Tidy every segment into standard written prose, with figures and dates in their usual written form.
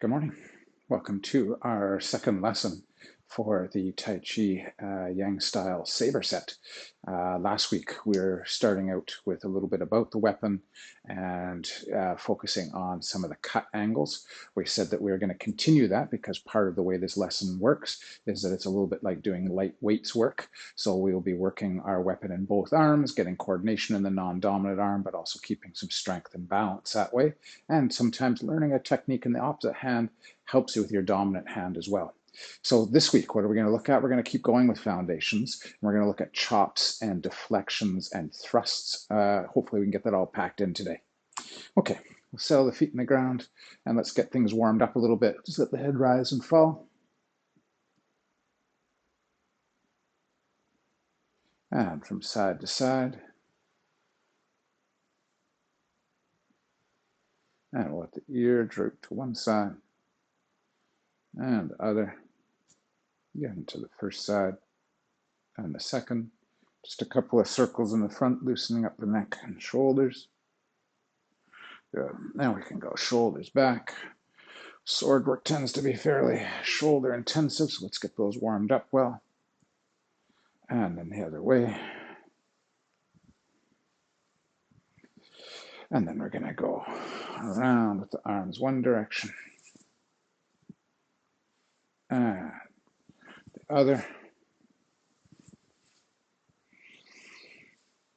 Good morning. Welcome to our second lesson for the Tai Chi Yang style saber set. Last week we were starting out with a little bit about the weapon and focusing on some of the cut angles. We said that we were going to continue that because part of the way this lesson works is that it's a little bit like doing light weights work. So we'll be working our weapon in both arms, getting coordination in the non-dominant arm, but also keeping some strength and balance that way. And sometimes learning a technique in the opposite hand helps you with your dominant hand as well. So this week, what are we going to look at? We're going to keep going with foundations. And we're going to look at chops and deflections and thrusts. Hopefully we can get that all packed in today. Okay, we'll settle the feet in the ground and let's get things warmed up a little bit. Just let the head rise and fall. And from side to side. And we'll let the ear droop to one side and the other. Again to the first side and the second. Just a couple of circles in the front, loosening up the neck and shoulders. Good. Now we can go shoulders back. Sword work tends to be fairly shoulder intensive, so let's get those warmed up well. And then the other way. And then we're going to go around with the arms one direction and the other.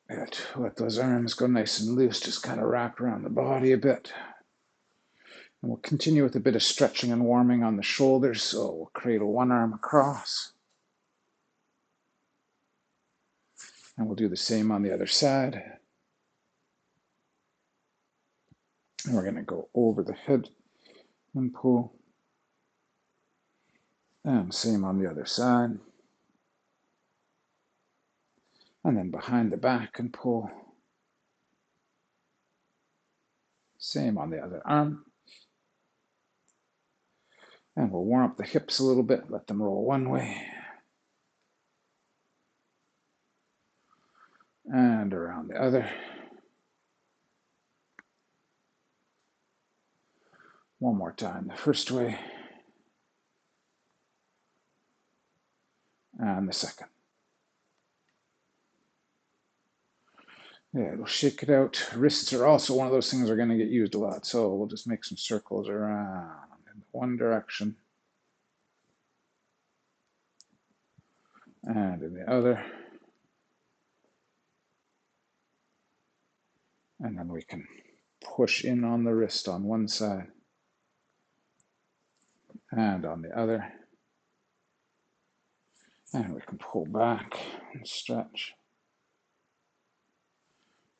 Good. Let those arms go nice and loose, just kind of wrap around the body a bit. And we'll continue with a bit of stretching and warming on the shoulders. So we'll cradle one arm across. And we'll do the same on the other side. And we're going to go over the head and pull. And same on the other side. And then behind the back and pull. Same on the other arm. And we'll warm up the hips a little bit, let them roll one way. And around the other. One more time, the first way. And the second. Yeah, we'll shake it out. Wrists are also one of those things that are going to get used a lot. So we'll just make some circles around in one direction. And in the other. And then we can push in on the wrist on one side and on the other. And we can pull back and stretch.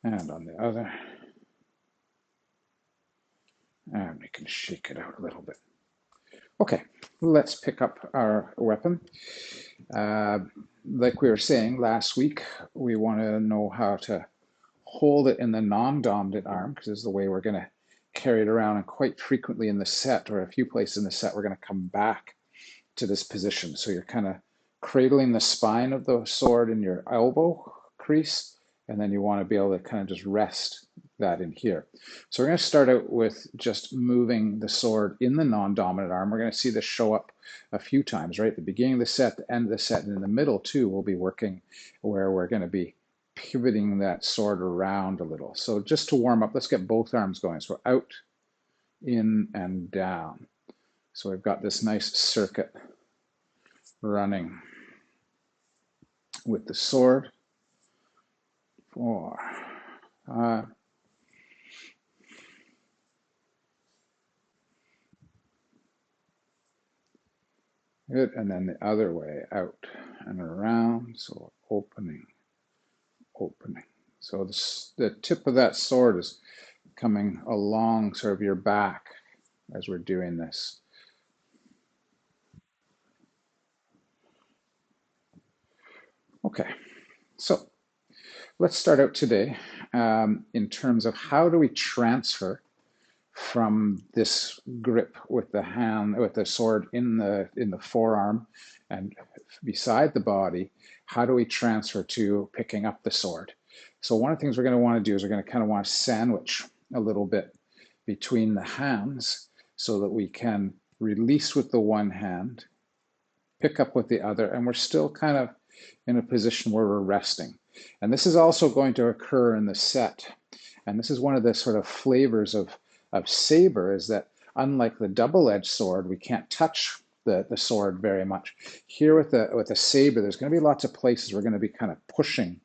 And on the other. And we can shake it out a little bit. Okay, let's pick up our weapon. Like we were saying last week, we want to know how to hold it in the non-dominant arm, because this is the way we're going to carry it around. And quite frequently in the set, or a few places in the set, we're going to come back to this position. So you're kind of cradling the spine of the sword in your elbow crease, and then you want to be able to kind of just rest that in here. So we're going to start out with just moving the sword in the non-dominant arm. We're going to see this show up a few times, right? At the beginning of the set, the end of the set, and in the middle too, we'll be working where we're going to be pivoting that sword around a little. So just to warm up, let's get both arms going. So out, in, and down. So we've got this nice circuit running with the sword. 4, 5. Good, and then the other way, out and around, so opening, opening. So the tip of that sword is coming along sort of your back as we're doing this. Okay, so let's start out today in terms of how do we transfer from this grip with the hand, with the sword in the forearm and beside the body. How do we transfer to picking up the sword? So one of the things we're going to want to do is we're going to kind of want to sandwich a little bit between the hands. so that we can release with the one hand, pick up with the other, and we're still kind of in a position where we're resting. And this is also going to occur in the set. And this is one of the sort of flavors of saber, is that unlike the double-edged sword, we can't touch the sword very much. Here with the saber, there's going to be lots of places we're going to be kind of pushing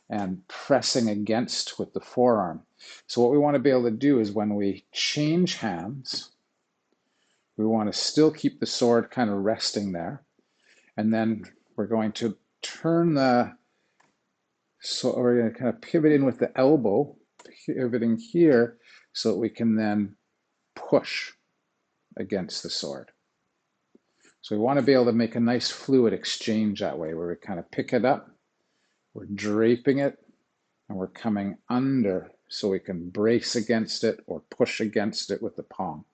and pressing against with the forearm. So what we want to be able to do is when we change hands, we want to still keep the sword kind of resting there. And then we're going to turn so we're going to kind of pivot in with the elbow, pivoting here, so that we can then push against the sword. So we want to be able to make a nice fluid exchange that way, where we kind of pick it up, we're draping it, and we're coming under so we can brace against it or push against it with the palm.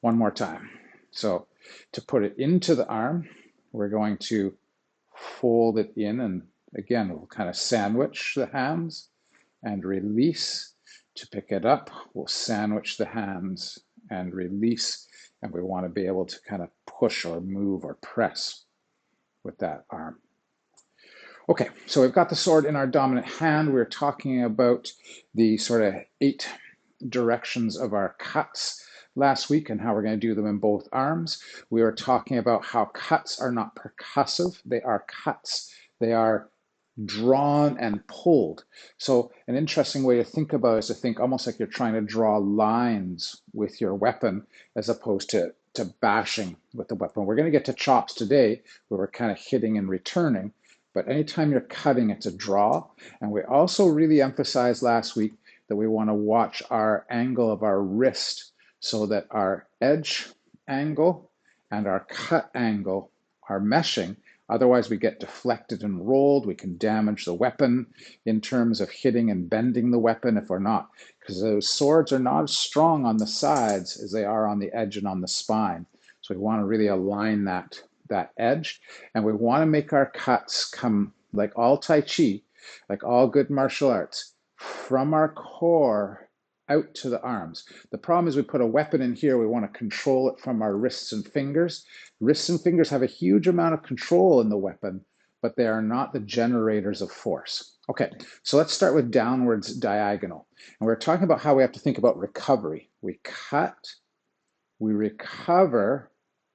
One more time. So to put it into the arm, we're going to fold it in, and again, we'll kind of sandwich the hands and release. To pick it up, we'll sandwich the hands and release, and we want to be able to kind of push or move or press with that arm. Okay, so we've got the sword in our dominant hand. We're talking about the sort of 8 directions of our cuts last week and how we're going to do them in both arms. We were talking about how cuts are not percussive, they are cuts. They are drawn and pulled. So an interesting way to think about it is to think almost like you're trying to draw lines with your weapon as opposed to bashing with the weapon. We're going to get to chops today where we're kind of hitting and returning, but anytime you're cutting, it's a draw. And we also really emphasized last week that we want to watch our angle of our wrist so that our edge angle and our cut angle are meshing. Otherwise, we get deflected and rolled. We can damage the weapon in terms of hitting and bending the weapon if we're not, because those swords are not as strong on the sides as they are on the edge and on the spine. So we want to really align that edge, and we want to make our cuts come, like all Tai Chi, like all good martial arts, from our core out to the arms. The problem is we put a weapon in here, we want to control it from our wrists and fingers. Wrists and fingers have a huge amount of control in the weapon, but they are not the generators of force. Okay, so let's start with downwards diagonal. And we're talking about how we have to think about recovery. We cut, we recover,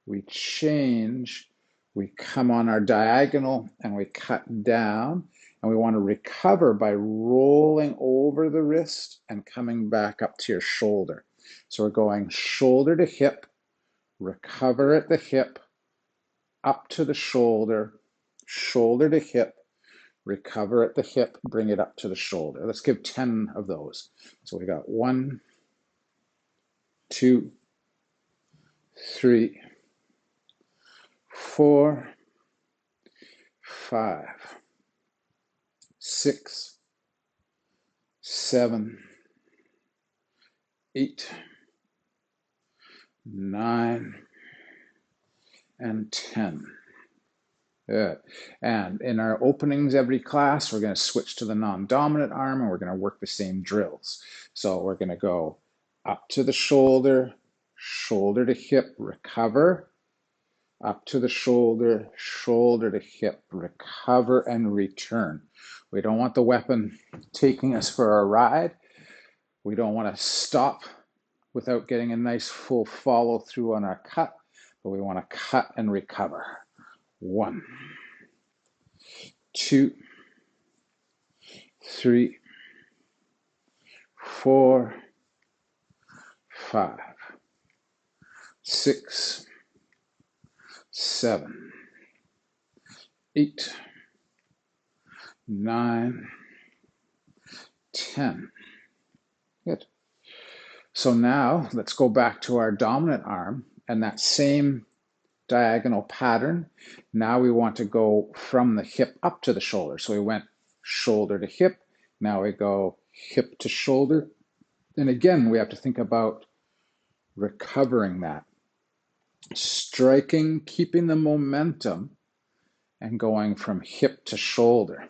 we change, we come on our diagonal and we cut down. And we want to recover by rolling over the wrist and coming back up to your shoulder. So we're going shoulder to hip, recover at the hip, up to the shoulder, shoulder to hip, recover at the hip, bring it up to the shoulder. Let's give 10 of those. So we got 1, 2, 3, 4, 5, 6, 7, 8, 9, and 10. Good. And in our openings every class, we're going to switch to the non-dominant arm and we're going to work the same drills. So we're going to go up to the shoulder, shoulder to hip, recover, up to the shoulder, shoulder to hip, recover and return. We don't want the weapon taking us for a ride. We don't want to stop without getting a nice full follow through on our cut, but we want to cut and recover. 1, 2, 3, 4, 5, 6, 7, 8, 9, 10. Good. So now let's go back to our dominant arm and that same diagonal pattern. Now we want to go from the hip up to the shoulder. So we went shoulder to hip. Now we go hip to shoulder. And again, we have to think about recovering that. Striking, keeping the momentum, and going from hip to shoulder.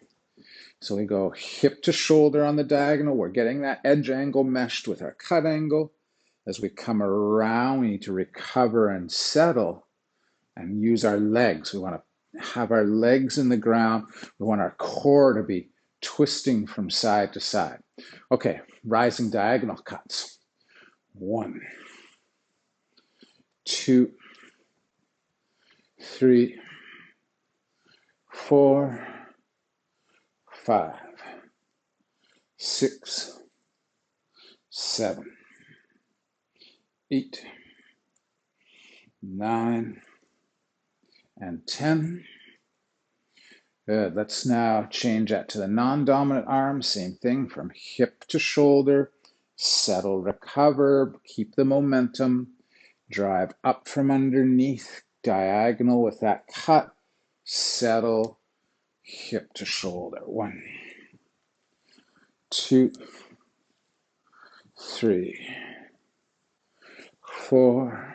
So we go hip to shoulder on the diagonal. We're getting that edge angle meshed with our cut angle. As we come around, we need to recover and settle and use our legs. We want to have our legs in the ground. We want our core to be twisting from side to side. Okay, rising diagonal cuts. 1, 2, 3, 4, 5, 6, 7, 8, 9, and 10. Good. Let's now change that to the non-dominant arm. Same thing from hip to shoulder. Settle, recover, keep the momentum. Drive up from underneath, diagonal with that cut. Settle, hip to shoulder. 1, 2, 3, 4,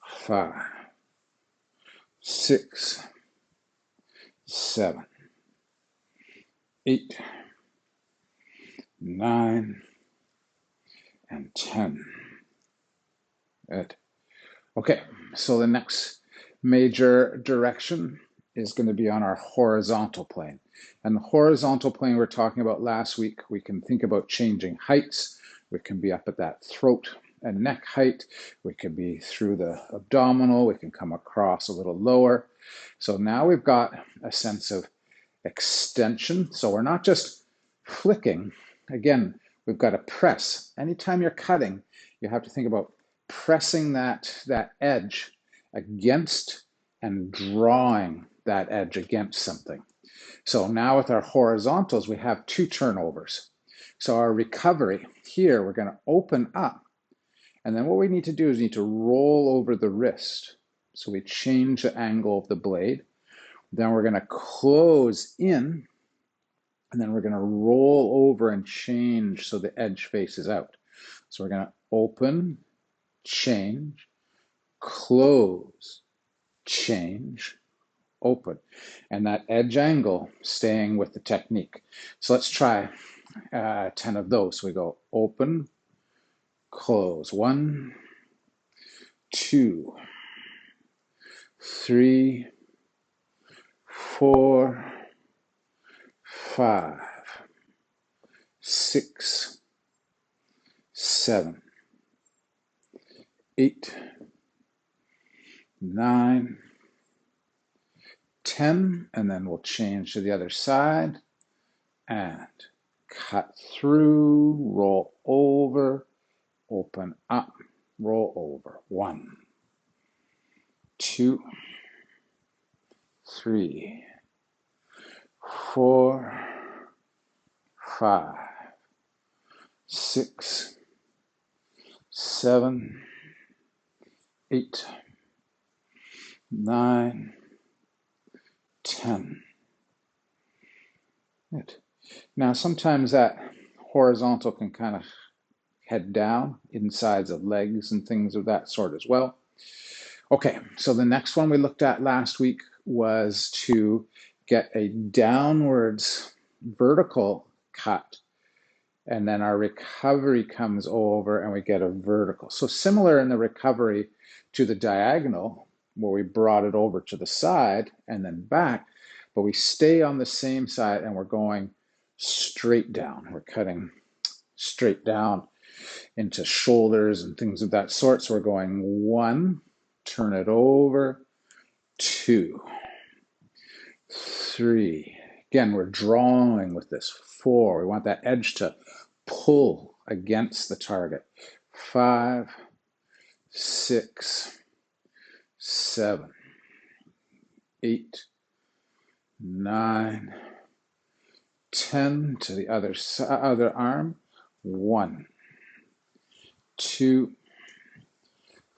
5, 6, 7, 8, 9, and 10. Good. Okay, so the next major direction is going to be on our horizontal plane. And the horizontal plane we were talking about last week, we can think about changing heights. We can be up at that throat and neck height. We can be through the abdominal. We can come across a little lower. So now we've got a sense of extension. So we're not just flicking. Again, we've got to press. Anytime you're cutting, you have to think about pressing that edge against and drawing that edge against something. So now with our horizontals, we have 2 turnovers. So our recovery here, we're going to open up. And then what we need to do is we need to roll over the wrist. So we change the angle of the blade. Then we're going to close in. And then we're going to roll over and change so the edge faces out. So we're going to open, change, close, change, open. And that edge angle staying with the technique. So let's try 10 of those. So we go open, close. 1, 2, 3, 4, 5, 6, 7, 8, 9, 10, and then we'll change to the other side and cut through, roll over, open up, roll over. 1, 2, 3, 4, 5, 6, 7, 8, 9, 10. Good. Now sometimes that horizontal can kind of head down, insides of legs and things of that sort as well. Okay, so the next one we looked at last week was to get a downwards vertical cut, and then our recovery comes over and we get a vertical. So similar in the recovery to the diagonal, where we brought it over to the side and then back, but we stay on the same side and we're going straight down. We're cutting straight down into shoulders and things of that sort. So we're going 1, turn it over, 2, 3. Again, we're drawing with this. 4. We want that edge to pull against the target. 5, 6, 7, 8, 9, 10 to the other arm. 1, 2,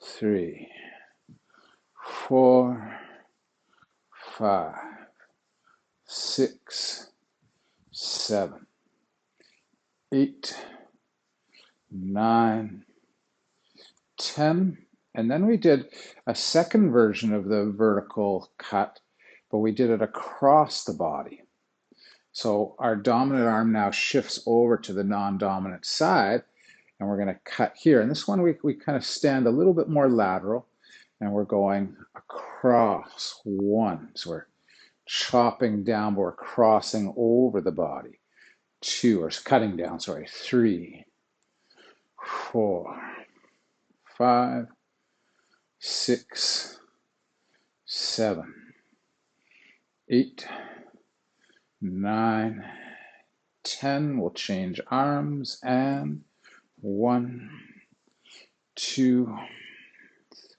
3, 4, 5, 6, 7, 8, 9, 10. And then we did a second version of the vertical cut, but we did it across the body. So our dominant arm now shifts over to the non-dominant side, and we're going to cut here. And this one, we kind of stand a little bit more lateral, and we're going across. 1. So we're chopping down, but we're crossing over the body. 2, or cutting down, sorry. 3, 4, 5, 6, 7, 8, 9, 10. We'll change arms, and 1, 2,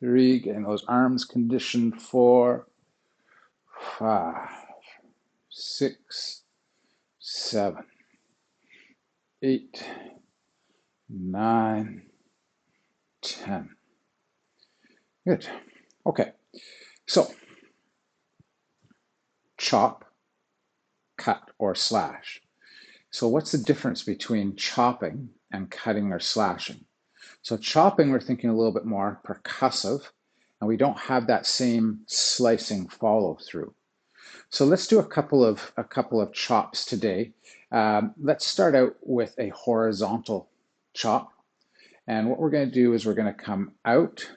3. Getting those arms conditioned. 4, 5, 6, 7, 8, 9, 10. Good. Okay. So, chop, cut, or slash. So what's the difference between chopping and cutting or slashing? So chopping, we're thinking a little bit more percussive, and we don't have that same slicing follow through. So let's do a couple of chops today. Let's start out with a horizontal chop. And what we're going to do is we're going to come out,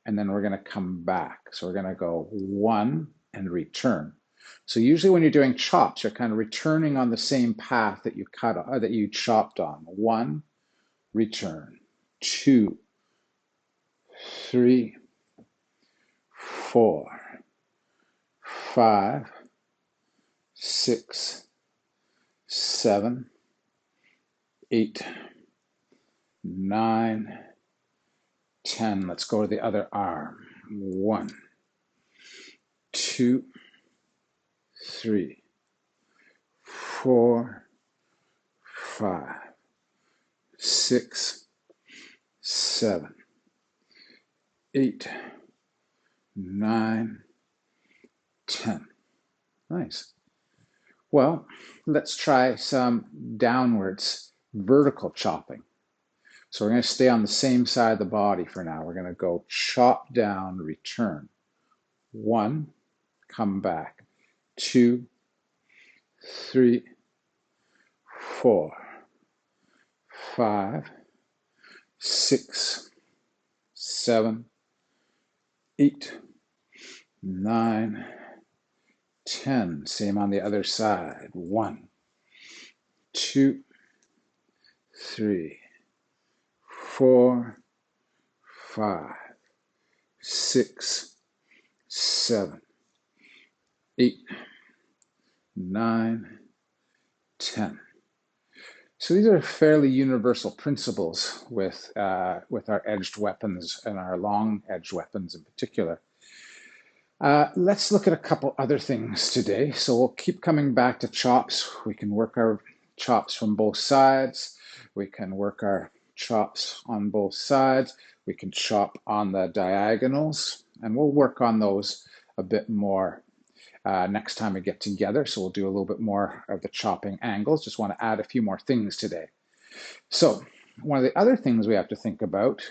and then we're going to come back. So we're going to go 1 and return. So usually when you're doing chops, you're kind of returning on the same path that you that you chopped on. 1, return. 2, 3, 4, 5, 6, 7, 8, 9, 10. Let's go to the other arm. 1, 2, 3, 4, 5, 6, 7, 8, 9, 10. Nice. Well, let's try some downwards vertical chopping. So we're going to stay on the same side of the body for now. We're going to go chop down, return. 1, come back. 2, 3, 4, 5, 6, 7, 8, 9, 10. Same on the other side. 1, 2, 3, 4, 5, 6, 7, 8, 9, 10. So these are fairly universal principles with our edged weapons and our long edged weapons in particular. Let's look at a couple other things today. So we'll keep coming back to chops. We can work our chops from both sides. We can work our chops on both sides. We can chop on the diagonals, and we'll work on those a bit more next time we get together. So we'll do a little bit more of the chopping angles. Just want to add a few more things today. So one of the other things we have to think about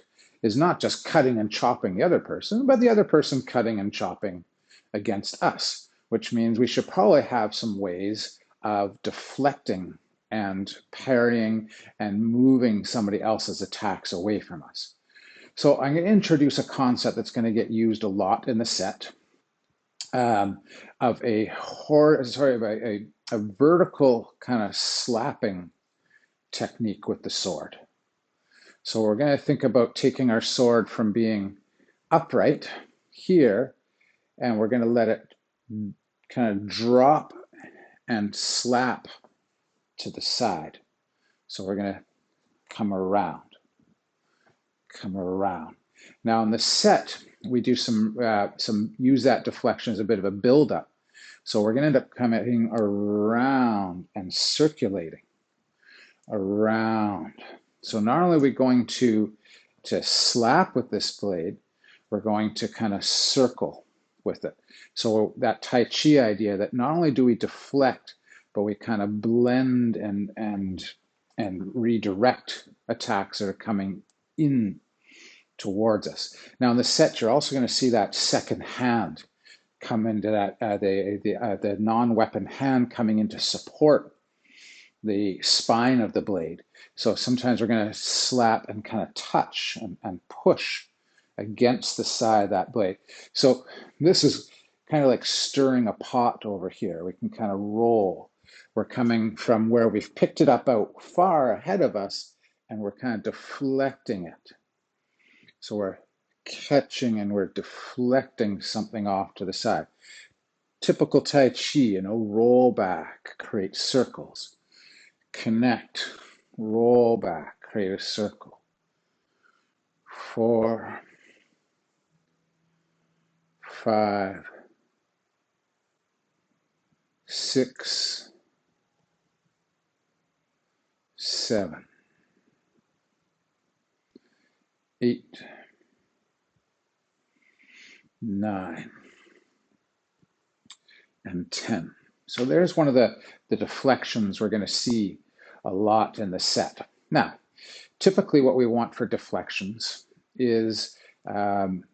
is not just cutting and chopping the other person, but the other person cutting and chopping against us, which means we should probably have some ways of deflecting and parrying and moving somebody else's attacks away from us. So I'm going to introduce a concept that's going to get used a lot in the set of a vertical kind of slapping technique with the sword. So we're going to think about taking our sword from being upright here, and we're going to let it kind of drop and slap to the side. So we're going to come around. Now in the set, we do some use that deflection as a bit of a build-up. So we're going to end up coming around and circulating around. So not only are we going to slap with this blade, we're going to kind of circle with it. So that Tai Chi idea that not only do we deflect, but we kind of blend and redirect attacks that are coming in towards us. Now in the set, you're also going to see that second hand come into that, the non-weapon hand coming into support the spine of the blade. So sometimes we're going to slap and kind of touch and push against the side of that blade. So this is kind of like stirring a pot over here. We can kind of roll. We're coming from where we've picked it up out far ahead of us, and we're kind of deflecting it. So we're catching and we're deflecting something off to the side. Typical Tai Chi, roll back, create circles. Connect, roll back, create a circle. 4, 5, 6, 7, 8, 9, and 10. So there's one of the deflections we're going to see a lot in the set. Now, typically what we want for deflections is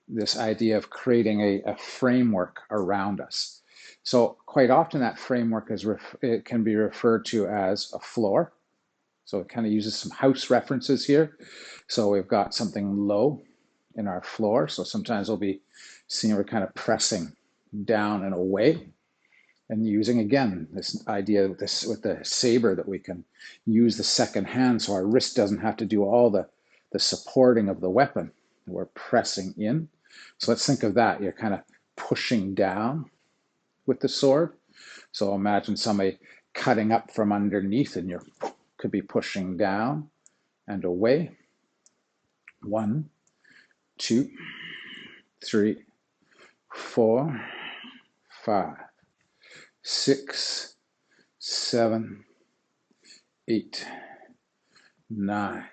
this idea of creating a framework around us. So quite often that framework it can be referred to as a floor. So it kind of uses some house references here. So we've got something low in our floor. So sometimes we'll be seeing we're kind of pressing down and away, and using again this idea with the saber that we can use the second hand so our wrist doesn't have to do all the supporting of the weapon. We're pressing in. So let's think of that. You're kind of pushing down with the sword. So imagine somebody cutting up from underneath, and you could be pushing down and away. 1, 2, 3, 4, 5, 6, 7, 8, 9,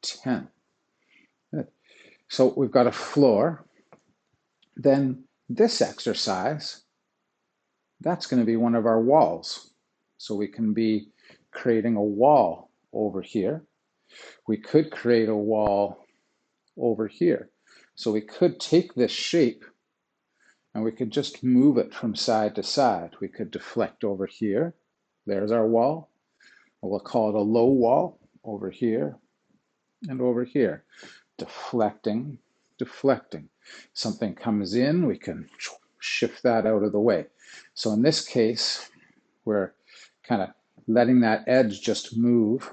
10. Good. So we've got a floor. Then this exercise, that's going to be one of our walls. So we can be creating a wall over here. We could create a wall over here. So we could take this shape and we could just move it from side to side. We could deflect over here. There's our wall. We'll call it a low wall over here and over here. Deflecting, deflecting. Something comes in, we can shift that out of the way. So in this case, we're kind of letting that edge just move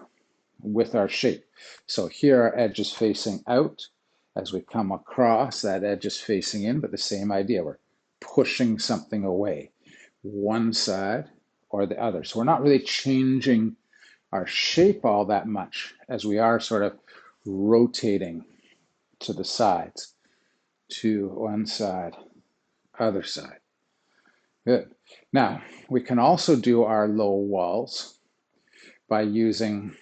with our shape. So here our edge is facing out. As we come across, that edge is facing in, but the same idea. We're pushing something away, one side or the other. So we're not really changing our shape all that much as we are sort of rotating to the sides, to one side, other side. Good. Now, we can also do our low walls by using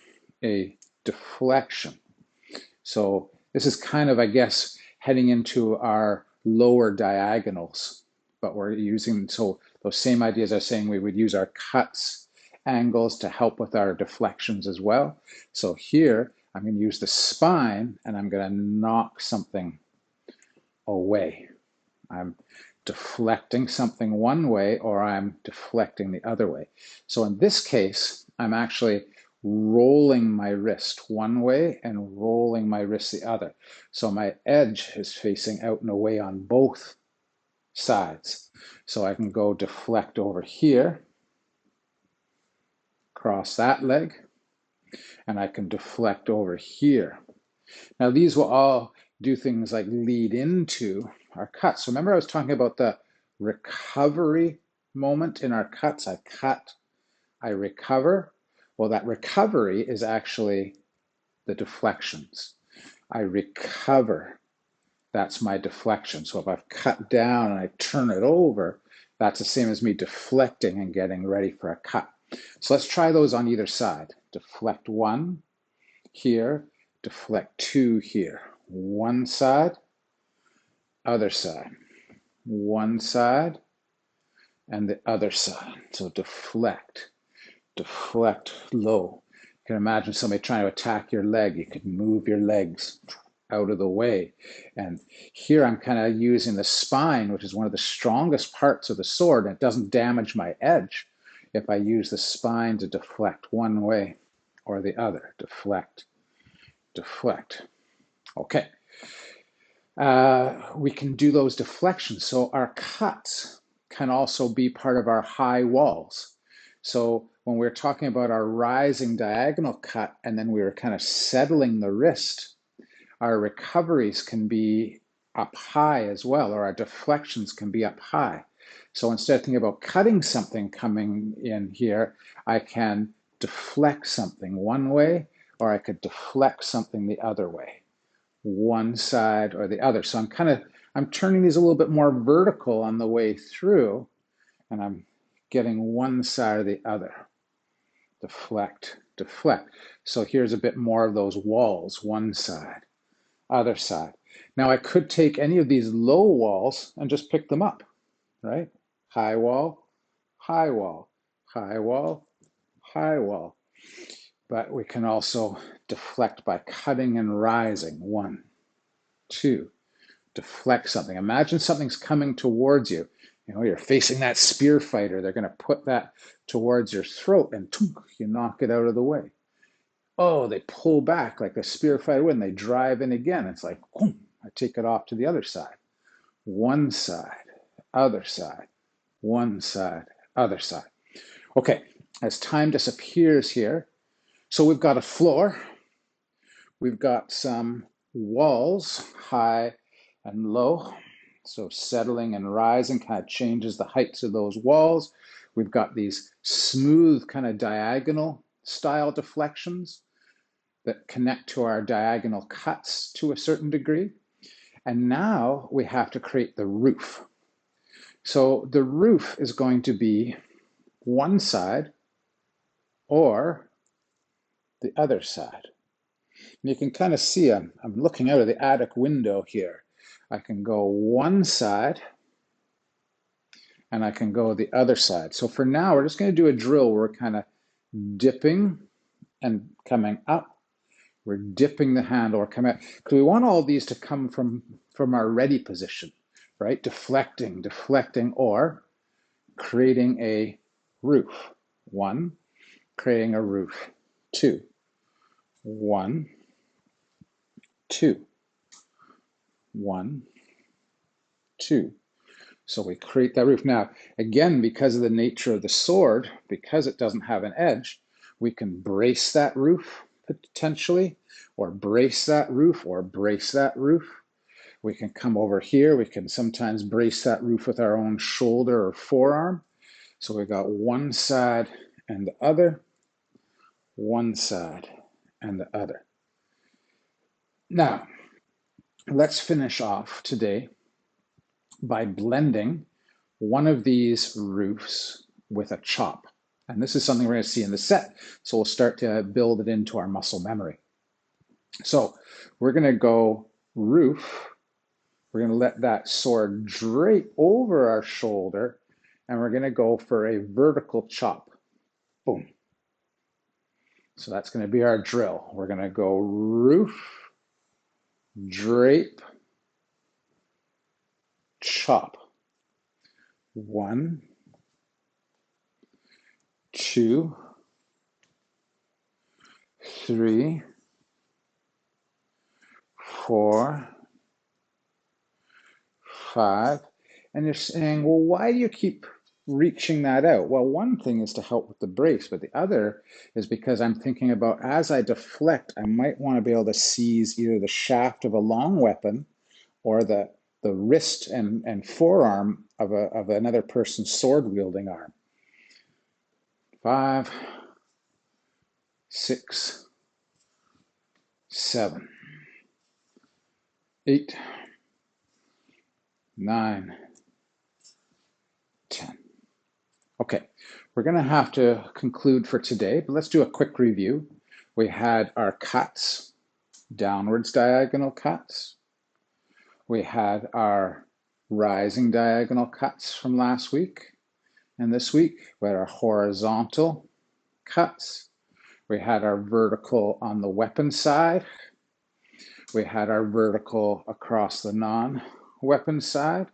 a deflection. So this is kind of, I guess, heading into our lower diagonals, but we're using, so those same ideas I was saying, we would use our cuts, angles to help with our deflections as well. So here, I'm going to use the spine and I'm going to knock something away. I'm deflecting something one way or I'm deflecting the other way. So in this case, I'm actually rolling my wrist one way and rolling my wrist the other. So my edge is facing out and away on both sides. So I can go deflect over here, cross that leg, and I can deflect over here. Now these will all do things like lead into our cuts. So remember I was talking about the recovery moment in our cuts. I cut, I recover. Well, that recovery is actually the deflections. I recover, that's my deflection. So if I've cut down and I turn it over, that's the same as me deflecting and getting ready for a cut. So let's try those on either side. Deflect 1 here, deflect 2 here. One side, other side. One side and the other side. So deflect, deflect low. You can imagine somebody trying to attack your leg. You could move your legs out of the way. And here I'm kind of using the spine, which is one of the strongest parts of the sword, and it doesn't damage my edge. if I use the spine to deflect one way or the other. Deflect, deflect. Okay. We can do those deflections. So our cuts can also be part of our high walls. So when we're talking about our rising diagonal cut and then we were kind of settling the wrist, our recoveries can be up high as well, or our deflections can be up high. So instead of thinking about cutting something coming in here, I can deflect something one way, or I could deflect something the other way, one side or the other. So I'm turning these a little bit more vertical on the way through, and I'm getting one side or the other. Deflect, deflect. So here's a bit more of those walls, one side, other side. Now I could take any of these low walls and just pick them up, right? High wall, high wall, high wall, high wall. But we can also deflect by cutting and rising. One, two, deflect something. Imagine something's coming towards you. You know, you're facing that spear fighter. They're going to put that towards your throat and you knock it out of the way. Oh, they pull back like the spear fighter would, and they drive in again. It's like, boom, I take it off to the other side. One side, other side, one side, other side. Okay, as time disappears here, so we've got a floor, we've got some walls, high and low. So settling and rising kind of changes the heights of those walls. We've got these smooth kind of diagonal style deflections that connect to our diagonal cuts to a certain degree. And now we have to create the roof. So the roof is going to be one side or the other side. And you can kind of see I'm looking out of the attic window here. I can go one side and I can go the other side. So for now, we're just going to do a drill where we're kind of dipping and coming up. We're dipping the handle or coming out, because we want all these to come from our ready position, right? Deflecting, deflecting, or creating a roof. One, creating a roof. Two, one, two, one, two. So we create that roof. Now, again, because of the nature of the sword, because it doesn't have an edge, we can brace that roof potentially, or brace that roof, or brace that roof. We can come over here. We can sometimes brace that roof with our own shoulder or forearm. So we've got one side and the other, one side and the other. Now, let's finish off today by blending one of these roofs with a chop. And this is something we're going to see in the set. So we'll start to build it into our muscle memory. So we're going to go roof. We're going to let that sword drape over our shoulder, and we're going to go for a vertical chop. Boom. So that's going to be our drill. We're going to go roof, drape, chop. 1, 2, 3, 4, 5. And you're saying, well, why do you keep reaching that out? Well, one thing is to help with the brace, but the other is because I'm thinking about, as I deflect, I might want to be able to seize either the shaft of a long weapon or the wrist and forearm of another person's sword wielding arm. 5, 6, 7, 8, 9, 10. Okay, we're going to have to conclude for today, but let's do a quick review. We had our cuts, downwards diagonal cuts. We had our rising diagonal cuts from last week and this week. We had our horizontal cuts. We had our vertical on the weapon side. We had our vertical across the non-weapon side.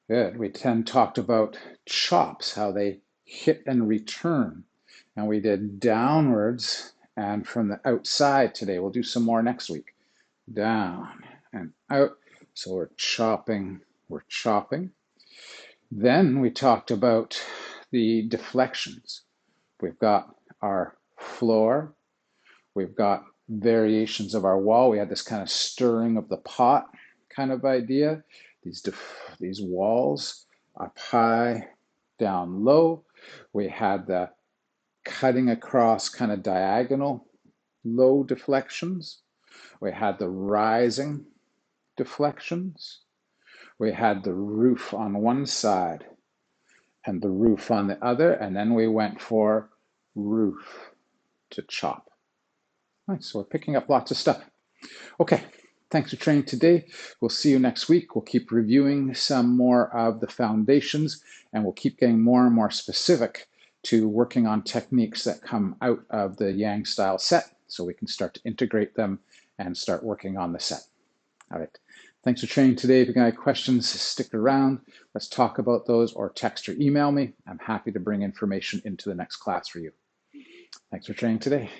Good. We then talked about chops, how they hit and return. And we did downwards and from the outside today. We'll do some more next week. Down and out. So we're chopping, we're chopping. Then we talked about the deflections. We've got our floor. We've got variations of our wall. We had this kind of stirring of the pot kind of idea. These walls up high, down low. We had the cutting across kind of diagonal low deflections. We had the rising deflections. We had the roof on one side and the roof on the other, and then we went for roof to chop. Nice, so we're picking up lots of stuff. Okay, thanks for training today. We'll see you next week. We'll keep reviewing some more of the foundations, and we'll keep getting more and more specific to working on techniques that come out of the Yang style set so we can start to integrate them and start working on the set. All right, thanks for training today. If you've got any questions, stick around. Let's talk about those or text or email me. I'm happy to bring information into the next class for you. Thanks for training today.